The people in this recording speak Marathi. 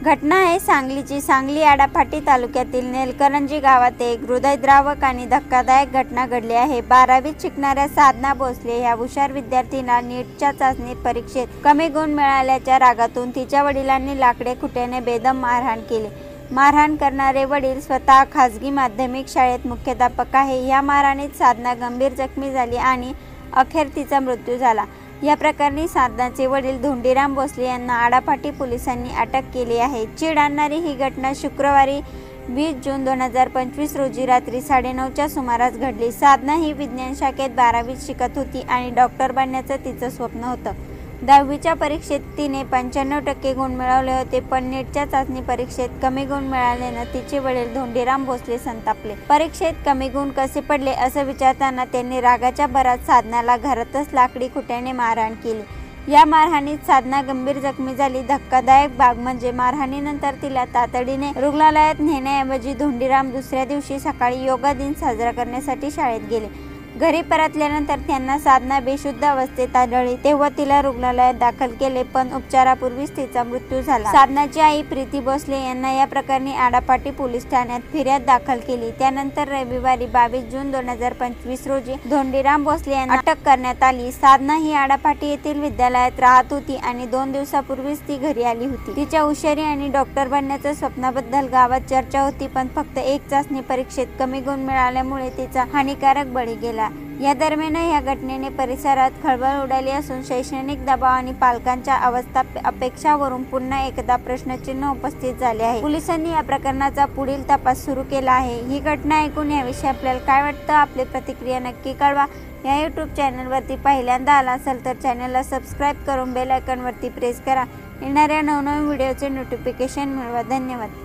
घटना आहे सांगलीची। सांगली आडाफाटी तालुक्यातील नेलकरंजी गावात एक हृदयद्रावक आणि धक्कादायक घटना घडली आहे। 12वीत शिकणाऱ्या साधना भोसले ह्या हुशार विद्यार्थीला नीटच्या चाचणी परीक्षेत कमी गुण मिळाल्याच्या रागातून तिच्या वडिलांनी लाकडी खुट्याने बेदम मारहाण केली। मारहाण करणारे वडील स्वतः खाजगी माध्यमिक शाळेत मुख्याध्यापक आहे। या मारहाणीत साधना गंभीर जखमी झाली आणि अखेर तिचा मृत्यू झाला। या प्रकरणी साधनाचे वडील धोंडीराम भोसले यांना आडाफाटी पोलिसांनी अटक केली आहे। चीड आणणारी ही घटना शुक्रवारी 20 जून 2025 रोजी रात्री 9:30च्या सुमारास घडली। साधना ही विज्ञान शाखेत 12वीत शिकत होती आणि डॉक्टर बनण्याचं तिचं स्वप्न होतं। 10वीच्या परीक्षेत तिने 95% गुण मिळवले होते, पण नीटच्या चाचणी परीक्षेत कमी गुण मिळाल्यानं तिचे वडील धोंडीराम भोसले संतापले। परीक्षेत कमी गुण कसे पडले असं विचारताना त्यांनी रागाच्या भरात साधनाला घरातच लाकडी खुट्याने मारहाण केली। या मारहाणीत साधना गंभीर जखमी झाली। धक्कादायक बाब म्हणजे मारहाणीनंतर तिला तातडीने रुग्णालयात नेण्याऐवजी धोंडीराम दुसऱ्या दिवशी सकाळी योगा दिन साजरा करण्यासाठी शाळेत गेले। घरी परतल्यानंतर त्यांना साधना बेशुद्ध अवस्थेत आढळली, तेव्हा तिला रुग्णालयात दाखल केले, पण उपचारापूर्वीच तिचा मृत्यू झाला। साधनाची आई प्रीती भोसले यांना या प्रकरणी आडाफाटी पोलीस ठाण्यात फिर्याद दाखल केली। त्यानंतर रविवारी 22 जून 2025 रोजी धोंडीराम भोसले यांना अटक करण्यात आली। साधना ही आडाफाटी येथील विद्यालयात राहत होती आणि 2 दिवसापूर्वीच ती घरी आली होती। तिच्या हुशारी आणि डॉक्टर बनण्याच्या स्वप्नाबद्दल गावात चर्चा होती, पण फक्त एक चाचणी परीक्षेत कमी गुण मिळाल्यामुळे तिचा हानिकारक बळी गेला। या दरम्यान या घटनेने परिसरात खळबळ उडाली असून शैक्षणिक दबाव आणि पालकांच्या अपेक्षावरून पुन्हा एकदा प्रश्नचिन्ह उपस्थित झाले आहे। पोलिसांनी या प्रकरणाचा पुढील तपास सुरू केला आहे। ही घटना ऐकून याविषयी आपल्याला काय वाटतं? आपली प्रतिक्रिया नक्की कळवा। या YouTube चॅनलवरती पहिल्यांदा आला असेल तर चॅनलला सबस्क्राईब करून बेल आयकॉनवरती प्रेस करा। येणाऱ्या नवनवीन व्हिडिओचे नोटिफिकेशन मिळवा। धन्यवाद।